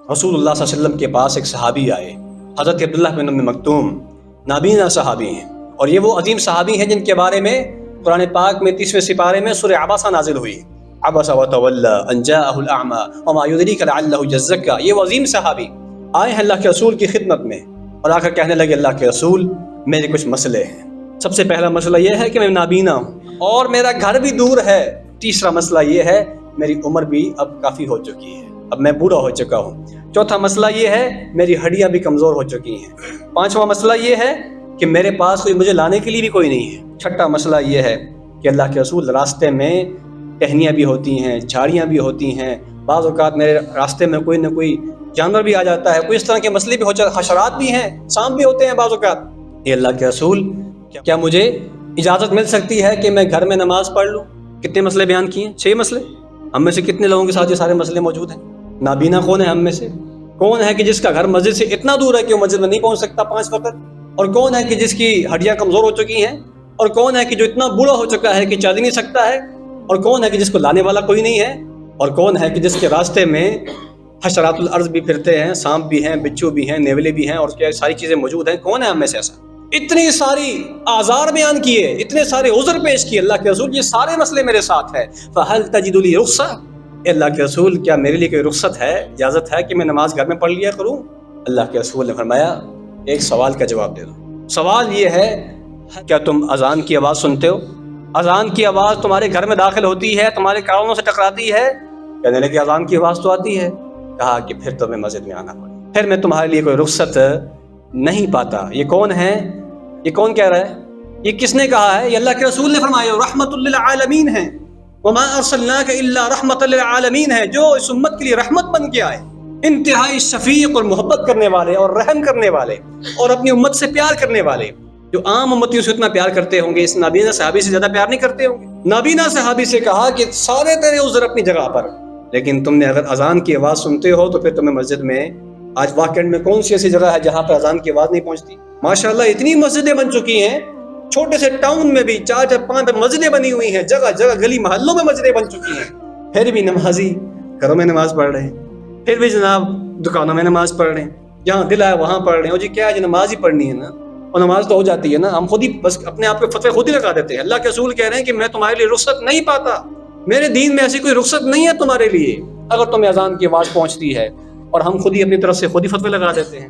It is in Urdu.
رسول اللہ صلی اللہ علیہ وسلم کے پاس ایک صحابی آئے، حضرت عبداللہ بن ام مکتوم، نابینا صحابی ہیں، اور یہ وہ عظیم صحابی ہیں جن کے بارے میں قرآن پاک میں 30ویں سپارے میں سورہ عبسہ نازل ہوئی، عبس وتولى ان جاءه الاعمى وما يدريك لعله يزكى۔ یہ وہ عظیم صحابی آئے ہیں اللہ کے رسول کی خدمت میں اور آ کر کہنے لگے، اللہ کے رسول میرے کچھ مسئلے ہیں۔ سب سے پہلا مسئلہ یہ ہے کہ میں نابینا ہوں اور میرا گھر بھی دور ہے۔ تیسرا مسئلہ یہ ہے میری عمر بھی اب کافی ہو چکی ہے، اب میں بوڑھا ہو چکا ہوں۔ چوتھا مسئلہ یہ ہے میری ہڈیاں بھی کمزور ہو چکی ہیں۔ پانچواں مسئلہ یہ ہے کہ میرے پاس مجھے لانے کے لیے بھی کوئی نہیں ہے۔ چھٹا مسئلہ یہ ہے کہ اللہ کے رسول راستے میں ٹہنیاں بھی ہوتی ہیں، جھاڑیاں بھی ہوتی ہیں، بعض اوقات میرے راستے میں کوئی نہ کوئی جانور بھی آ جاتا ہے، کوئی اس طرح کے مسئلے بھی ہو جاتے ہیں، حشرات بھی ہیں، سانپ بھی ہوتے ہیں بعض اوقات۔ یہ اللہ کے رسول کیا مجھے اجازت مل سکتی ہے کہ میں گھر میں نماز پڑھ لوں؟ کتنے مسئلے بیان کیے ہیں؟ 6 مسئلے۔ ہم میں سے کتنے لوگوں کے ساتھ یہ سارے مسئلے موجود ہیں؟ نابینا کون ہے ہم میں سے؟ کون ہے کہ جس کا گھر مسجد سے اتنا دور ہے کہ وہ مسجد میں نہیں پہنچ سکتا 5 وقت؟ اور کون ہے کہ جس کی ہڈیاں کمزور ہو چکی ہیں؟ اور کون ہے کہ جو اتنا بوڑھا ہو چکا ہے کہ چل ہی نہیں سکتا ہے؟ اور کون ہے کہ جس کو لانے والا کوئی نہیں ہے؟ اور کون ہے کہ جس کے راستے میں حشرات الارض بھی پھرتے ہیں، سانپ بھی ہیں، بچھو بھی ہیں، نیولے بھی ہیں، اور کیا ساری چیزیں موجود ہیں؟ کون ہے ہم میں سے ایسا؟ اتنی ساری آزار بیان کیے، اتنے سارے عذر پیش کیے اللہ کے رسول، یہ سارے مسئلے میرے ساتھ ہے۔ فَهَلْ تَجِدُ لِي رُخْصَةً، اللہ کے رسول کیا میرے لیے کوئی رخصت ہے، اجازت ہے کہ میں نماز گھر میں پڑھ لیا کروں؟ اللہ کے رسول نے فرمایا ایک سوال کا جواب دے دو۔ سوال یہ ہے کیا تم اذان کی آواز سنتے ہو؟ اذان کی آواز تمہارے گھر میں داخل ہوتی ہے، تمہارے کانوں سے ٹکراتی ہے؟ کہنے لگے اذان کی آواز تو آتی ہے۔ کہا کہ پھر تمہیں مسجد میں آنا پڑے، پھر میں تمہارے لیے کوئی رخصت نہیں پاتا۔ یہ کون ہے؟ یہ کون کہہ رہا ہے؟ یہ کس نے کہا ہے؟ یہ اللہ کے رسول نے فرمایا رحمت للعالمین ہے، وما ارسلناک الا رحمت للعالمین ہے، جو اس امت کے لیے رحمت بن کے آئے، انتہائی شفیق اور محبت کرنے والے اور رحم کرنے والے اور اپنی امت سے پیار کرنے والے، جو عام امتیوں سے اتنا پیار کرتے ہوں گے اس نابینا صحابی سے زیادہ پیار نہیں کرتے ہوں گے۔ نابینا صحابی سے کہا کہ سارے تیرے عذر اپنی جگہ پر، لیکن تم نے اگر اذان کی آواز سنتے ہو تو پھر تمہیں مسجد میں، آج واقعی میں کون سی ایسی جگہ ہے جہاں پر اذان کی آواز نہیں پہنچتی؟ ماشاءاللہ اتنی مسجدیں بن چکی ہیں، چھوٹے سے ٹاؤن میں بھی 4-5 مسجدیں بنی ہوئی ہیں، جگہ جگہ گلی محلوں میں مسجدیں بن چکی ہیں، پھر بھی نمازی گھروں میں نماز پڑھ رہے ہیں، پھر بھی جناب دکانوں میں نماز پڑھ رہے ہیں، جہاں دل آئے وہاں پڑھ رہے ہیں۔ اور جی کیا ہے، نماز ہی پڑھنی ہے نا، اور نماز تو ہو جاتی ہے نا، ہم خود ہی بس اپنے آپ کے فتوے خود ہی لگا دیتے ہیں۔ اللہ کے رسول کہہ رہے ہیں کہ میں تمہارے لیے رخصت نہیں پاتا، میرے دین میں ایسی کوئی رخصت نہیں ہے تمہارے لیے اگر تمہیں اذان کی آواز پہنچتی ہے، اور ہم خود ہی اپنی طرف سے خود ہی فتوے لگا دیتے ہیں۔